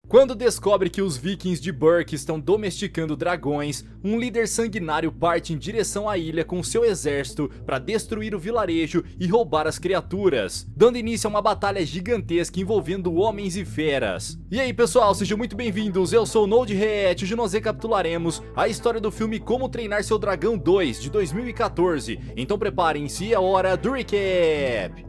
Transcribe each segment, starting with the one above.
Quando descobre que os vikings de Burke estão domesticando dragões, um líder sanguinário parte em direção à ilha com seu exército para destruir o vilarejo e roubar as criaturas, dando início a uma batalha gigantesca envolvendo homens e feras. E aí pessoal, sejam muito bem-vindos, eu sou o Node Reet e hoje nós recapitularemos a história do filme Como Treinar Seu Dragão 2 de 2014, então preparem-se, é hora do recap!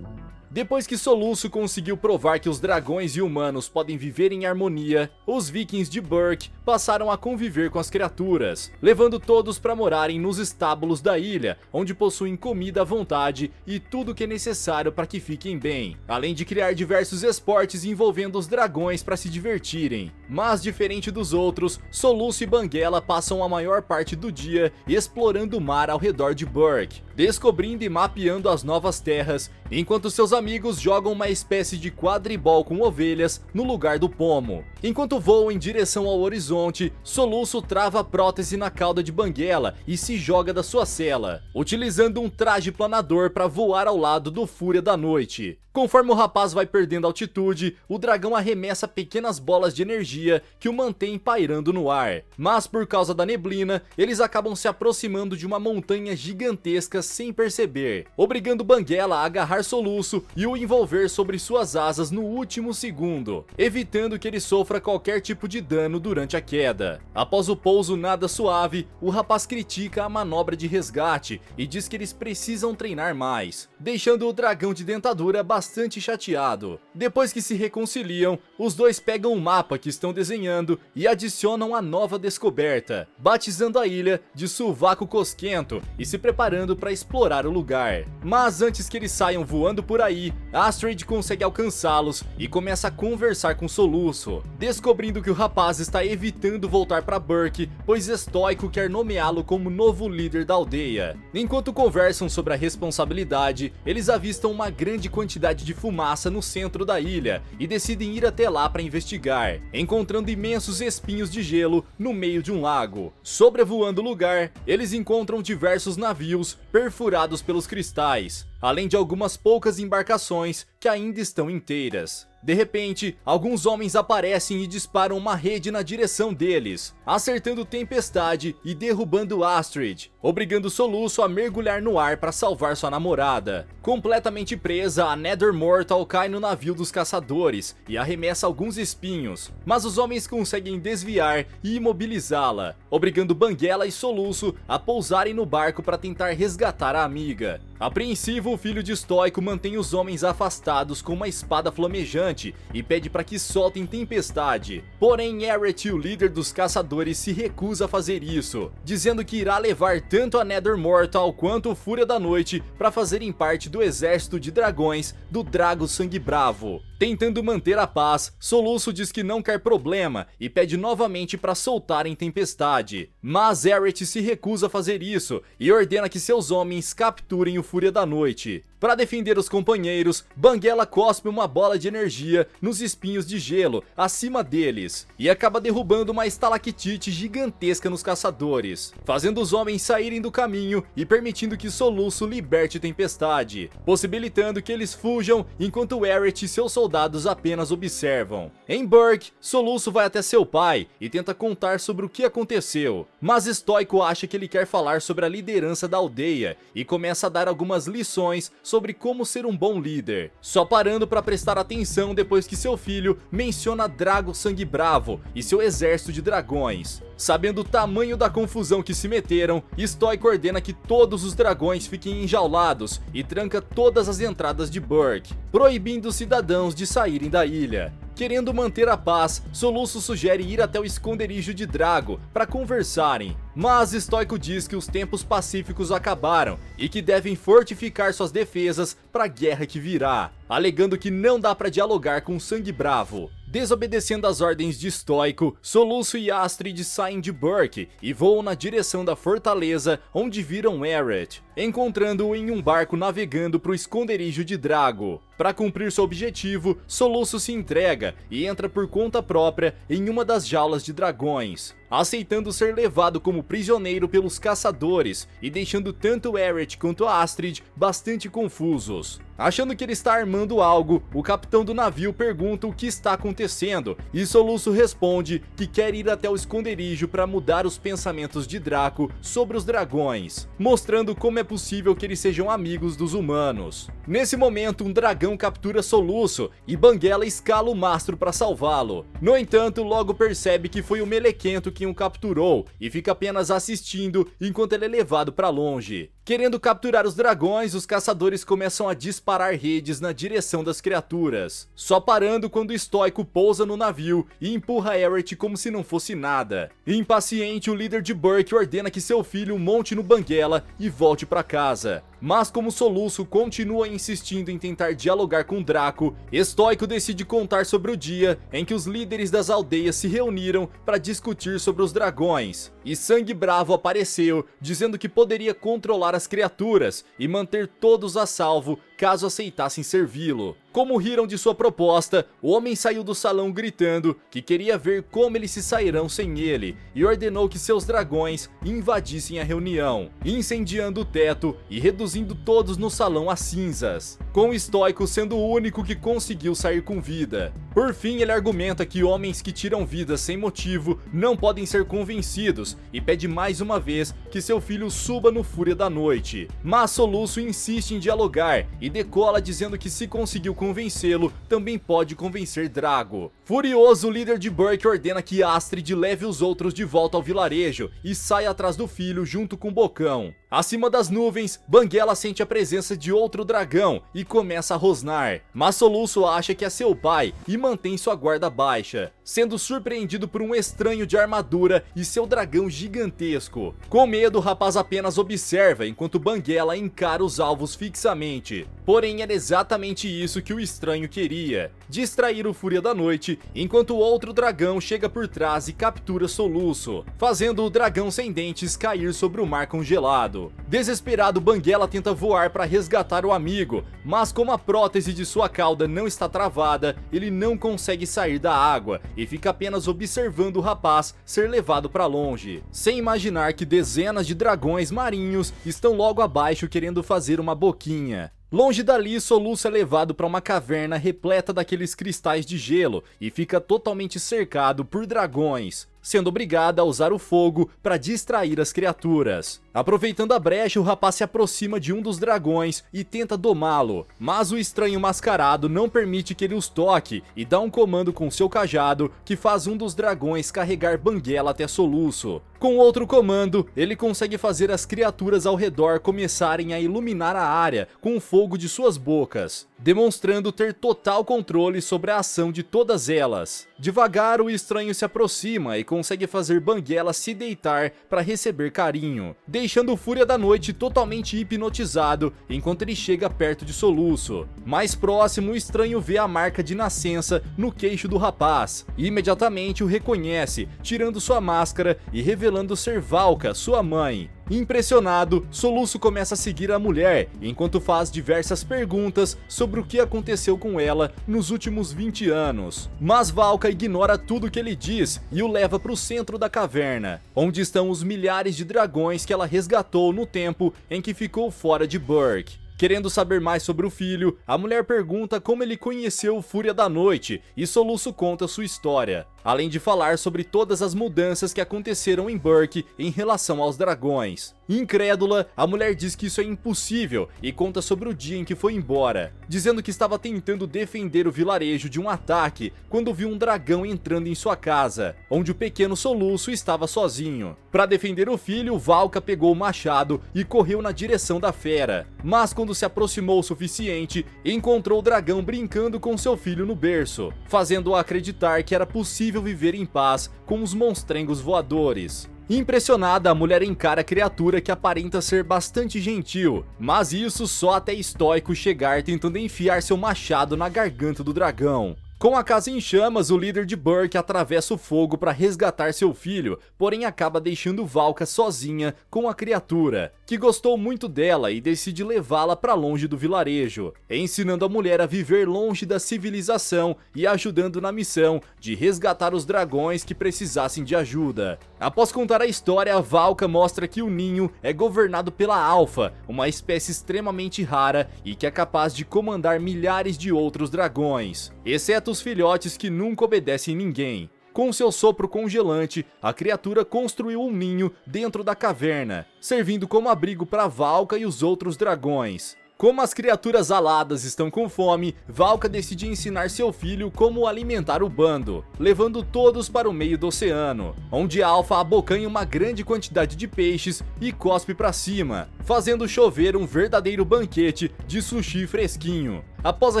Depois que Soluço conseguiu provar que os dragões e humanos podem viver em harmonia, os vikings de Burke passaram a conviver com as criaturas, levando todos para morarem nos estábulos da ilha, onde possuem comida à vontade e tudo que é necessário para que fiquem bem, além de criar diversos esportes envolvendo os dragões para se divertirem. Mas diferente dos outros, Soluço e Banguela passam a maior parte do dia explorando o mar ao redor de Burke, descobrindo e mapeando as novas terras, enquanto seus amigos jogam uma espécie de quadribol com ovelhas no lugar do pomo. Enquanto voam em direção ao horizonte, Soluço trava a prótese na cauda de Banguela e se joga da sua cela, utilizando um traje planador para voar ao lado do Fúria da Noite. Conforme o rapaz vai perdendo altitude, o dragão arremessa pequenas bolas de energia que o mantém pairando no ar. Mas por causa da neblina, eles acabam se aproximando de uma montanha gigantesca sem perceber, obrigando Banguela a agarrar Soluço e o envolver sobre suas asas no último segundo, evitando que ele sofra qualquer tipo de dano durante a queda. Após o pouso nada suave, o rapaz critica a manobra de resgate e diz que eles precisam treinar mais, deixando o dragão de dentadura bastante chateado. Depois que se reconciliam, os dois pegam o mapa que estão desenhando e adicionam a nova descoberta, batizando a ilha de Sovaco Cosquento e se preparando para explorar o lugar. Mas antes que eles saiam voando por aí, Astrid consegue alcançá-los e começa a conversar com Soluço, descobrindo que o rapaz está evitando voltar para Burke, pois Estoico quer nomeá-lo como novo líder da aldeia. Enquanto conversam sobre a responsabilidade, eles avistam uma grande quantidade de fumaça no centro da ilha e decidem ir até lá para investigar, encontrando imensos espinhos de gelo no meio de um lago. Sobrevoando o lugar, eles encontram diversos navios perfurados pelos cristais, além de algumas poucas embarcações que ainda estão inteiras. De repente, alguns homens aparecem e disparam uma rede na direção deles, acertando Tempestade e derrubando Astrid, obrigando Soluço a mergulhar no ar para salvar sua namorada. Completamente presa, a Nether Mortal cai no navio dos caçadores e arremessa alguns espinhos, mas os homens conseguem desviar e imobilizá-la, obrigando Banguela e Soluço a pousarem no barco para tentar resgatar a amiga. Apreensivo, o filho de Estoico mantém os homens afastados com uma espada flamejante e pede para que soltem Tempestade. Porém, Eret, o líder dos caçadores, se recusa a fazer isso, dizendo que irá levar tanto a Nether Mortal quanto o Fúria da Noite para fazerem parte do exército de dragões do Drago Sangue Bravo. Tentando manter a paz, Soluço diz que não quer problema e pede novamente para soltarem Tempestade. Mas Eret se recusa a fazer isso e ordena que seus homens capturem o Fúria da Noite. Para defender os companheiros, Banguela cospe uma bola de energia nos espinhos de gelo acima deles e acaba derrubando uma estalactite gigantesca nos caçadores, fazendo os homens saírem do caminho e permitindo que Soluço liberte Tempestade, possibilitando que eles fujam enquanto Eret e seus soldados apenas observam. Em Burke, Soluço vai até seu pai e tenta contar sobre o que aconteceu, mas Estoico acha que ele quer falar sobre a liderança da aldeia e começa a dar algumas lições sobre como ser um bom líder, só parando para prestar atenção depois que seu filho menciona Drago Sangue Bravo e seu exército de dragões. Sabendo o tamanho da confusão que se meteram, Estoico ordena que todos os dragões fiquem enjaulados e tranca todas as entradas de Burke, proibindo os cidadãos de saírem da ilha. Querendo manter a paz, Soluço sugere ir até o esconderijo de Drago para conversarem, mas Estoico diz que os tempos pacíficos acabaram e que devem fortificar suas defesas para a guerra que virá, alegando que não dá para dialogar com Sangue Bravo. Desobedecendo às ordens de Estoico, Soluço e Astrid saem de Burke e voam na direção da fortaleza, onde viram Eret, encontrando-o em um barco navegando para o esconderijo de Drago. Para cumprir seu objetivo, Soluço se entrega e entra por conta própria em uma das jaulas de dragões, aceitando ser levado como prisioneiro pelos caçadores e deixando tanto Eret quanto Astrid bastante confusos. Achando que ele está armando algo, o capitão do navio pergunta o que está acontecendo e Soluço responde que quer ir até o esconderijo para mudar os pensamentos de Draco sobre os dragões, mostrando como é possível que eles sejam amigos dos humanos. Nesse momento, um dragão captura Soluço e Banguela escala o mastro para salvá-lo. No entanto, logo percebe que foi o Melequento quem o capturou e fica apenas assistindo enquanto ele é levado para longe. Querendo capturar os dragões, os caçadores começam a disparar redes na direção das criaturas, só parando quando o estoico pousa no navio e empurra Eret como se não fosse nada. Impaciente, o líder de Burke ordena que seu filho monte no Banguela e volte para casa. Mas como Soluço continua insistindo em tentar dialogar com Draco, Estoico decide contar sobre o dia em que os líderes das aldeias se reuniram para discutir sobre os dragões. E Sangue Bravo apareceu, dizendo que poderia controlar as criaturas e manter todos a salvo caso aceitassem servi-lo. Como riram de sua proposta, o homem saiu do salão gritando que queria ver como eles se sairão sem ele e ordenou que seus dragões invadissem a reunião, incendiando o teto e reduzindo todos no salão a cinzas, com o Estoico sendo o único que conseguiu sair com vida. Por fim, ele argumenta que homens que tiram vidas sem motivo não podem ser convencidos e pede mais uma vez que seu filho suba no Fúria da Noite. Mas Soluço insiste em dialogar e decola dizendo que se conseguiu convencê-lo, também pode convencer Drago. Furioso, o líder de Burke ordena que Astrid leve os outros de volta ao vilarejo e saia atrás do filho junto com Bocão. Acima das nuvens, Banguela sente a presença de outro dragão e começa a rosnar, mas Soluço acha que é seu pai e mantém sua guarda baixa, sendo surpreendido por um estranho de armadura e seu dragão gigantesco. Com medo, o rapaz apenas observa enquanto Banguela encara os alvos fixamente. Porém, era exatamente isso que o estranho queria: distrair o Fúria da Noite, enquanto o outro dragão chega por trás e captura Soluço, fazendo o dragão sem dentes cair sobre o mar congelado. Desesperado, Banguela tenta voar para resgatar o amigo, mas como a prótese de sua cauda não está travada, ele não consegue sair da água e fica apenas observando o rapaz ser levado para longe, sem imaginar que dezenas de dragões marinhos estão logo abaixo querendo fazer uma boquinha. Longe dali, Soluço é levado para uma caverna repleta daqueles cristais de gelo e fica totalmente cercado por dragões, sendo obrigado a usar o fogo para distrair as criaturas. Aproveitando a brecha, o rapaz se aproxima de um dos dragões e tenta domá-lo, mas o estranho mascarado não permite que ele os toque e dá um comando com seu cajado que faz um dos dragões carregar Banguela até Soluço. Com outro comando, ele consegue fazer as criaturas ao redor começarem a iluminar a área com o fogo de suas bocas, demonstrando ter total controle sobre a ação de todas elas. Devagar, o estranho se aproxima e consegue fazer Banguela se deitar para receber carinho, deixando o Fúria da Noite totalmente hipnotizado enquanto ele chega perto de Soluço. Mais próximo, o estranho vê a marca de nascença no queixo do rapaz e imediatamente o reconhece, tirando sua máscara e revelando ser Valka, sua mãe. Impressionado, Soluço começa a seguir a mulher, enquanto faz diversas perguntas sobre o que aconteceu com ela nos últimos 20 anos. Mas Valka ignora tudo que ele diz e o leva para o centro da caverna, onde estão os milhares de dragões que ela resgatou no tempo em que ficou fora de Burke. Querendo saber mais sobre o filho, a mulher pergunta como ele conheceu o Fúria da Noite e Soluço conta sua história, além de falar sobre todas as mudanças que aconteceram em Burke em relação aos dragões. Incrédula, a mulher diz que isso é impossível e conta sobre o dia em que foi embora, dizendo que estava tentando defender o vilarejo de um ataque quando viu um dragão entrando em sua casa, onde o pequeno Soluço estava sozinho. Para defender o filho, Valka pegou o machado e correu na direção da fera, mas quando se aproximou o suficiente, encontrou o dragão brincando com seu filho no berço, fazendo-o acreditar que era possível viver em paz com os monstrengos voadores. Impressionada, a mulher encara a criatura que aparenta ser bastante gentil, mas isso só até Estoico chegar tentando enfiar seu machado na garganta do dragão. Com a casa em chamas, o líder de Burke atravessa o fogo para resgatar seu filho, porém acaba deixando Valka sozinha com a criatura, que gostou muito dela e decide levá-la para longe do vilarejo, ensinando a mulher a viver longe da civilização e ajudando na missão de resgatar os dragões que precisassem de ajuda. Após contar a história, Valka mostra que o ninho é governado pela Alpha, uma espécie extremamente rara e que é capaz de comandar milhares de outros dragões, exceto os filhotes que nunca obedecem ninguém. Com seu sopro congelante, a criatura construiu um ninho dentro da caverna, servindo como abrigo para Valka e os outros dragões. Como as criaturas aladas estão com fome, Valka decide ensinar seu filho como alimentar o bando, levando todos para o meio do oceano, onde Alpha abocanha uma grande quantidade de peixes e cospe para cima, fazendo chover um verdadeiro banquete de sushi fresquinho. Após a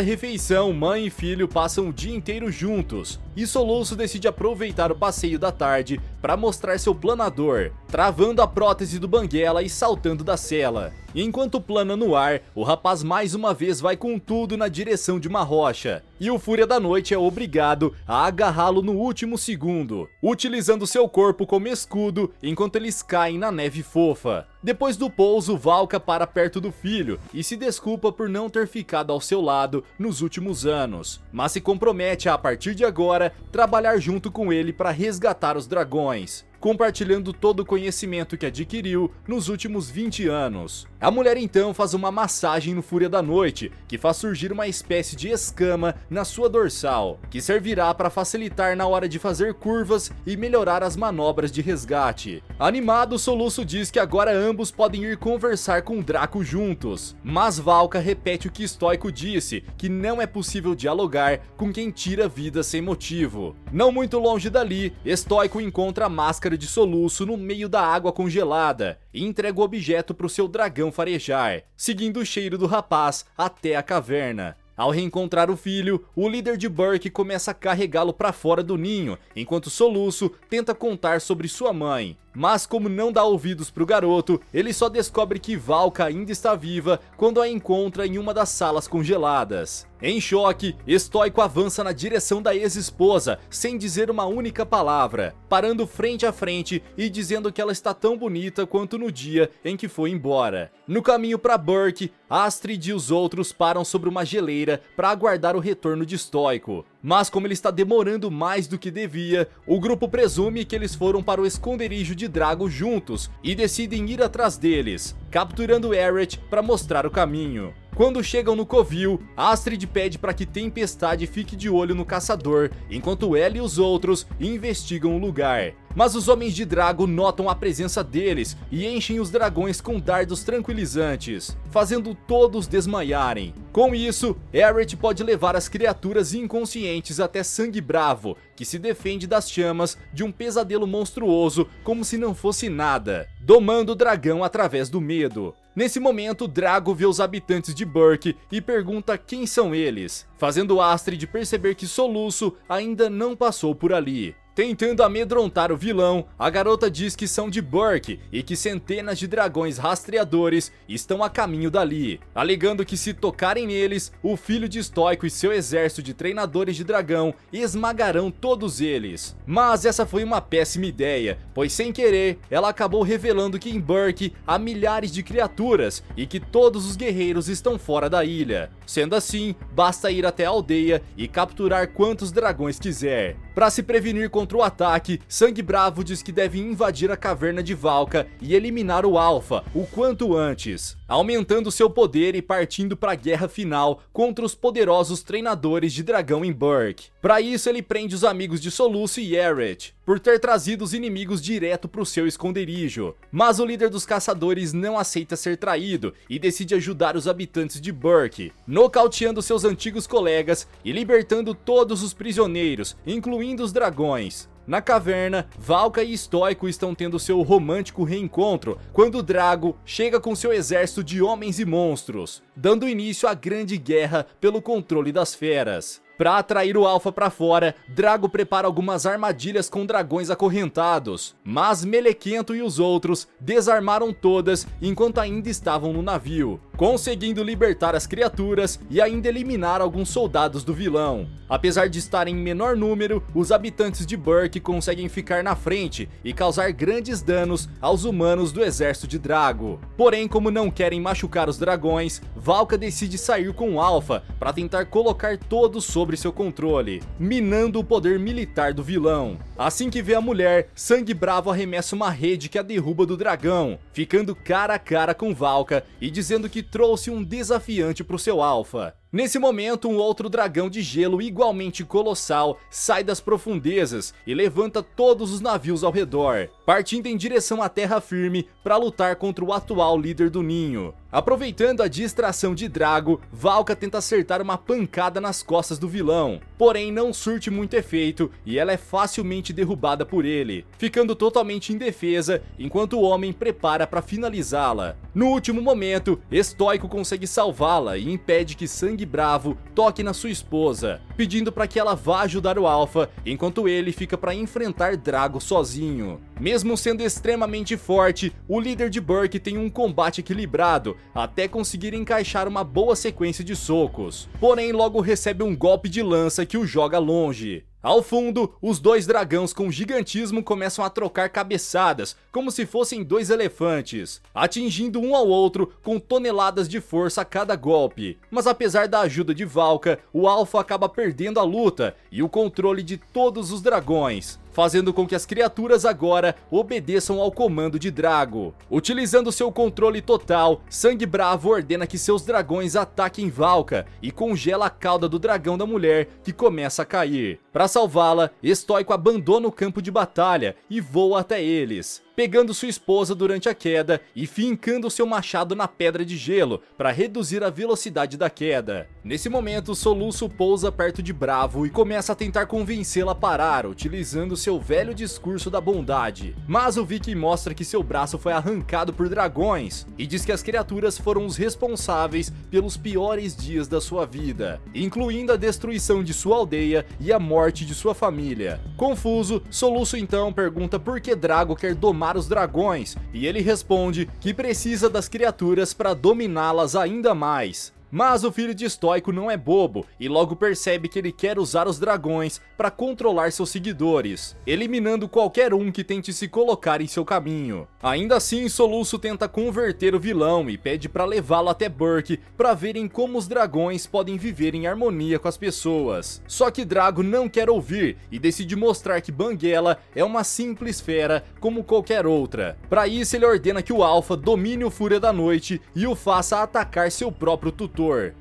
refeição, mãe e filho passam o dia inteiro juntos, e Soluço decide aproveitar o passeio da tarde para mostrar seu planador, travando a prótese do Banguela e saltando da cela. Enquanto plana no ar, o rapaz mais uma vez vai com tudo na direção de uma rocha, e o Fúria da Noite é obrigado a agarrá-lo no último segundo, utilizando seu corpo como escudo enquanto eles caem na neve fofa. Depois do pouso, Valka para perto do filho e se desculpa por não ter ficado ao seu lado nos últimos anos, mas se compromete a partir de agora trabalhar junto com ele para resgatar os dragões, compartilhando todo o conhecimento que adquiriu nos últimos 20 anos. A mulher então faz uma massagem no Fúria da Noite, que faz surgir uma espécie de escama na sua dorsal, que servirá para facilitar na hora de fazer curvas e melhorar as manobras de resgate. Animado, Soluço diz que agora ambos podem ir conversar com Draco juntos, mas Valka repete o que Stoico disse, que não é possível dialogar com quem tira vida sem motivo. Não muito longe dali, Stoico encontra a máscara de Soluço no meio da água congelada e entrega o objeto para o seu dragão farejar, seguindo o cheiro do rapaz até a caverna. Ao reencontrar o filho, o líder de Burke começa a carregá-lo para fora do ninho, enquanto Soluço tenta contar sobre sua mãe. Mas como não dá ouvidos pro garoto, ele só descobre que Valka ainda está viva quando a encontra em uma das salas congeladas. Em choque, Stoico avança na direção da ex-esposa, sem dizer uma única palavra, parando frente a frente e dizendo que ela está tão bonita quanto no dia em que foi embora. No caminho para Burke, Astrid e os outros param sobre uma geleira para aguardar o retorno de Stoico. Mas como ele está demorando mais do que devia, o grupo presume que eles foram para o esconderijo de Drago juntos e decidem ir atrás deles, capturando Eret para mostrar o caminho. Quando chegam no covil, Astrid pede para que Tempestade fique de olho no caçador, enquanto ela e os outros investigam o lugar. Mas os homens de Drago notam a presença deles e enchem os dragões com dardos tranquilizantes, fazendo todos desmaiarem. Com isso, Eret pode levar as criaturas inconscientes até Sangue Bravo, que se defende das chamas de um pesadelo monstruoso como se não fosse nada, domando o dragão através do medo. Nesse momento, Drago vê os habitantes de Burke e pergunta quem são eles, fazendo Astrid perceber que Soluço ainda não passou por ali. Tentando amedrontar o vilão, a garota diz que são de Burke e que centenas de dragões rastreadores estão a caminho dali, alegando que se tocarem neles, o filho de Stoico e seu exército de treinadores de dragão esmagarão todos eles. Mas essa foi uma péssima ideia, pois sem querer, ela acabou revelando que em Burke há milhares de criaturas e que todos os guerreiros estão fora da ilha. Sendo assim, basta ir até a aldeia e capturar quantos dragões quiser. Para se prevenir contra o ataque, Sangue Bravo diz que deve invadir a caverna de Valka e eliminar o Alpha o quanto antes, aumentando seu poder e partindo para a guerra final contra os poderosos treinadores de dragão em Burke. Para isso, ele prende os amigos de Soluço e Eret, por ter trazido os inimigos direto para o seu esconderijo. Mas o líder dos caçadores não aceita ser traído e decide ajudar os habitantes de Burke, nocauteando seus antigos colegas e libertando todos os prisioneiros, incluindo os dragões. Na caverna, Valka e Stoico estão tendo seu romântico reencontro quando Drago chega com seu exército de homens e monstros, dando início à grande guerra pelo controle das feras. Para atrair o Alpha para fora, Drago prepara algumas armadilhas com dragões acorrentados, mas Melequento e os outros desarmaram todas enquanto ainda estavam no navio. conseguindo libertar as criaturas e ainda eliminar alguns soldados do vilão. Apesar de estarem em menor número, os habitantes de Burke conseguem ficar na frente e causar grandes danos aos humanos do exército de Drago. Porém, como não querem machucar os dragões, Valka decide sair com Alpha para tentar colocar todos sob seu controle, minando o poder militar do vilão. Assim que vê a mulher, Sangue Bravo arremessa uma rede que a derruba do dragão, ficando cara a cara com Valka e dizendo que trouxe um desafiante para o seu Alpha. Nesse momento, um outro dragão de gelo igualmente colossal sai das profundezas e levanta todos os navios ao redor, partindo em direção à terra firme para lutar contra o atual líder do ninho. Aproveitando a distração de Drago, Valka tenta acertar uma pancada nas costas do vilão, porém não surte muito efeito e ela é facilmente derrubada por ele, ficando totalmente indefesa enquanto o homem prepara para finalizá-la. No último momento, Estoico consegue salvá-la e impede que Sangue Bravo toque na sua esposa, pedindo para que ela vá ajudar o Alpha, enquanto ele fica para enfrentar Drago sozinho. Mesmo sendo extremamente forte, o líder de Burke tem um combate equilibrado, até conseguir encaixar uma boa sequência de socos. Porém, logo recebe um golpe de lança que o joga longe. Ao fundo, os dois dragões com gigantismo começam a trocar cabeçadas, como se fossem dois elefantes, atingindo um ao outro com toneladas de força a cada golpe. Mas apesar da ajuda de Valka, o Alpha acaba perdendo a luta e o controle de todos os dragões, fazendo com que as criaturas agora obedeçam ao comando de Drago. Utilizando seu controle total, Sangue Bravo ordena que seus dragões ataquem Valka e congela a cauda do dragão da mulher, que começa a cair. Para salvá-la, Estoico abandona o campo de batalha e voa até eles, pegando sua esposa durante a queda e fincando seu machado na pedra de gelo para reduzir a velocidade da queda. Nesse momento, Soluço pousa perto de Bravo e começa a tentar convencê-la a parar, utilizando seu velho discurso da bondade. Mas o Viking mostra que seu braço foi arrancado por dragões e diz que as criaturas foram os responsáveis pelos piores dias da sua vida, incluindo a destruição de sua aldeia e a morte de sua família. Confuso, Soluço então pergunta por que Drago quer domar os dragões, e ele responde que precisa das criaturas para dominá-las ainda mais. Mas o filho de Estoico não é bobo e logo percebe que ele quer usar os dragões para controlar seus seguidores, eliminando qualquer um que tente se colocar em seu caminho. Ainda assim, Soluço tenta converter o vilão e pede para levá-lo até Burke para verem como os dragões podem viver em harmonia com as pessoas. Só que Drago não quer ouvir e decide mostrar que Banguela é uma simples fera como qualquer outra. Para isso, ele ordena que o Alpha domine o Fúria da Noite e o faça atacar seu próprio tutor,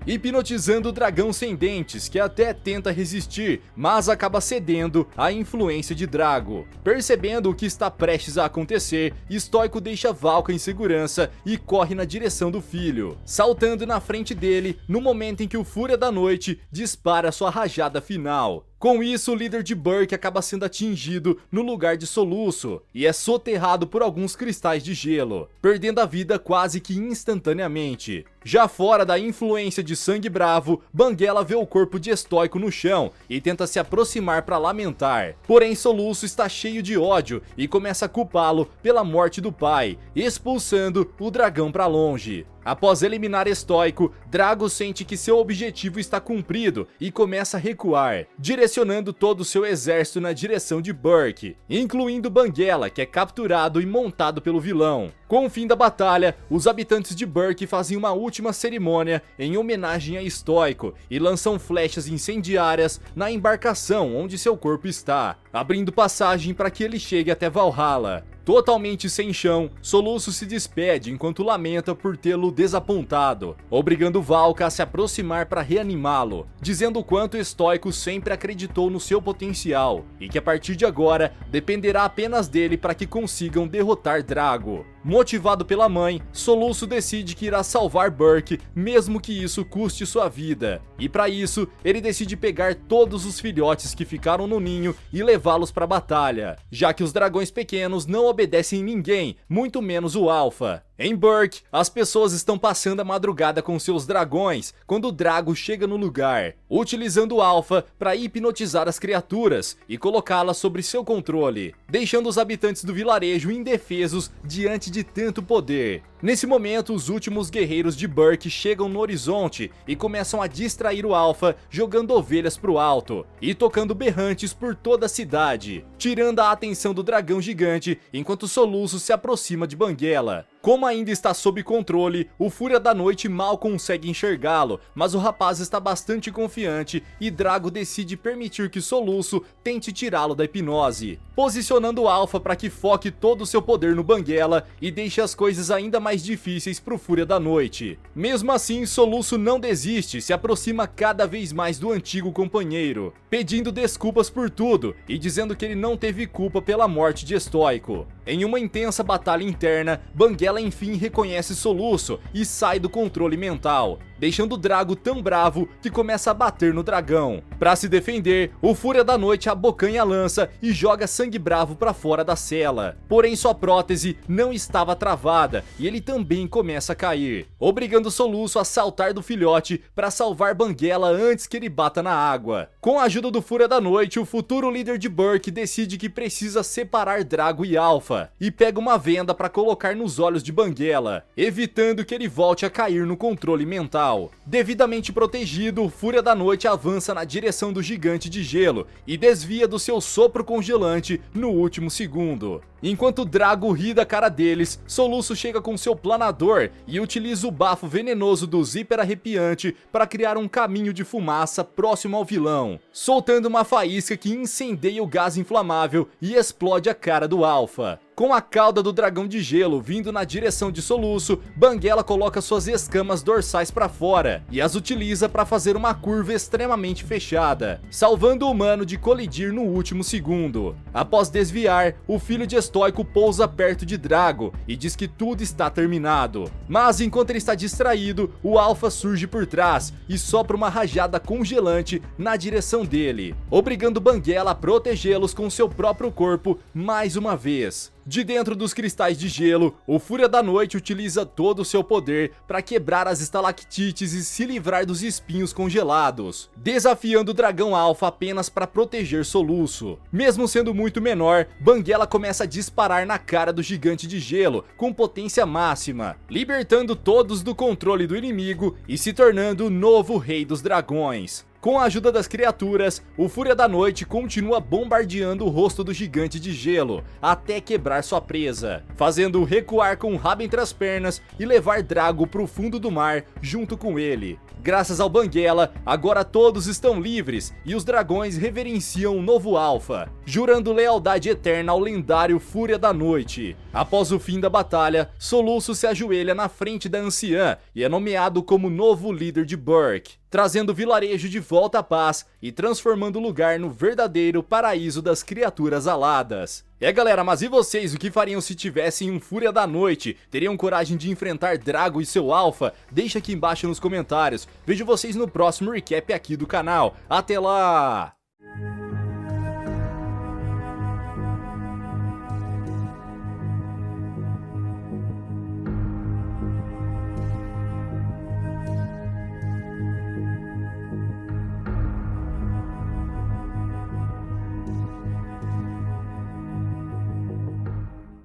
hipnotizando o dragão sem dentes, que até tenta resistir, mas acaba cedendo à influência de Drago. Percebendo o que está prestes a acontecer, Estoico deixa Valka em segurança e corre na direção do filho, saltando na frente dele no momento em que o Fúria da Noite dispara sua rajada final. Com isso, o líder de Burke acaba sendo atingido no lugar de Soluço e é soterrado por alguns cristais de gelo, perdendo a vida quase que instantaneamente. Já fora da influência de Sangue Bravo, Banguela vê o corpo de Estoico no chão e tenta se aproximar para lamentar. Porém, Soluço está cheio de ódio e começa a culpá-lo pela morte do pai, expulsando o dragão para longe. Após eliminar Estoico, Drago sente que seu objetivo está cumprido e começa a recuar, direcionando todo o seu exército na direção de Burke, incluindo Banguela, que é capturado e montado pelo vilão. Com o fim da batalha, os habitantes de Burke fazem uma última cerimônia em homenagem a Estoico e lançam flechas incendiárias na embarcação onde seu corpo está, abrindo passagem para que ele chegue até Valhalla. Totalmente sem chão, Soluço se despede enquanto lamenta por tê-lo desapontado, obrigando Valka a se aproximar para reanimá-lo, dizendo o quanto Estoico sempre acreditou no seu potencial e que a partir de agora dependerá apenas dele para que consigam derrotar Drago. Motivado pela mãe, Soluço decide que irá salvar Burke, mesmo que isso custe sua vida. E para isso, ele decide pegar todos os filhotes que ficaram no ninho e levá-los para a batalha, já que os dragões pequenos não obedecem ninguém, muito menos o Alpha. Em Berk, as pessoas estão passando a madrugada com seus dragões quando o Drago chega no lugar, utilizando o Alpha para hipnotizar as criaturas e colocá-las sob seu controle, deixando os habitantes do vilarejo indefesos diante de tanto poder. Nesse momento, os últimos guerreiros de Berk chegam no horizonte e começam a distrair o Alpha, jogando ovelhas pro alto e tocando berrantes por toda a cidade, tirando a atenção do dragão gigante enquanto Soluço se aproxima de Banguela. Como ainda está sob controle, o Fúria da Noite mal consegue enxergá-lo, mas o rapaz está bastante confiante e Drago decide permitir que Soluço tente tirá-lo da hipnose, posicionando o Alpha para que foque todo o seu poder no Banguela e deixe as coisas ainda mais difíceis pro Fúria da Noite. Mesmo assim, Soluço não desiste, se aproxima cada vez mais do antigo companheiro, pedindo desculpas por tudo e dizendo que ele não teve culpa pela morte de Estoico. Em uma intensa batalha interna, Banguela enfim reconhece Soluço e sai do controle mental, deixando o Drago tão bravo que começa a bater no dragão. Para se defender, o Fúria da Noite abocanha a lança e joga Sangue Bravo para fora da cela. Porém, sua prótese não estava travada e ele também começa a cair, obrigando Soluço a saltar do filhote para salvar Banguela antes que ele bata na água. Com a ajuda do Fúria da Noite, o futuro líder de Berk decide que precisa separar Drago e Alpha e pega uma venda para colocar nos olhos de Banguela, evitando que ele volte a cair no controle mental. Devidamente protegido, o Fúria da Noite avança na direção do gigante de gelo e desvia do seu sopro congelante no último segundo. Enquanto o Drago ri da cara deles, Soluço chega com seu planador e utiliza o bafo venenoso do Zíper Arrepiante para criar um caminho de fumaça próximo ao vilão, soltando uma faísca que incendeia o gás inflamável e explode a cara do Alpha. Com a cauda do dragão de gelo vindo na direção de Soluço, Banguela coloca suas escamas dorsais para fora e as utiliza para fazer uma curva extremamente fechada, salvando o humano de colidir no último segundo. Após desviar, o filho de Estoico pousa perto de Drago e diz que tudo está terminado. Mas enquanto ele está distraído, o Alpha surge por trás e sopra uma rajada congelante na direção dele, obrigando Banguela a protegê-los com seu próprio corpo mais uma vez. De dentro dos cristais de gelo, o Fúria da Noite utiliza todo o seu poder para quebrar as estalactites e se livrar dos espinhos congelados, desafiando o dragão Alpha apenas para proteger Soluço. Mesmo sendo muito menor, Banguela começa a disparar na cara do gigante de gelo com potência máxima, libertando todos do controle do inimigo e se tornando o novo rei dos dragões. Com a ajuda das criaturas, o Fúria da Noite continua bombardeando o rosto do gigante de gelo, até quebrar sua presa, fazendo-o recuar com o rabo entre as pernas e levar Drago para o fundo do mar junto com ele. Graças ao Banguela, agora todos estão livres e os dragões reverenciam o novo Alpha, jurando lealdade eterna ao lendário Fúria da Noite. Após o fim da batalha, Soluço se ajoelha na frente da anciã e é nomeado como novo líder de Berk, trazendo o vilarejo de volta à paz e transformando o lugar no verdadeiro paraíso das criaturas aladas. Galera, mas e vocês, o que fariam se tivessem um Fúria da Noite? Teriam coragem de enfrentar Drago e seu Alpha? Deixa aqui embaixo nos comentários. Vejo vocês no próximo recap aqui do canal. Até lá!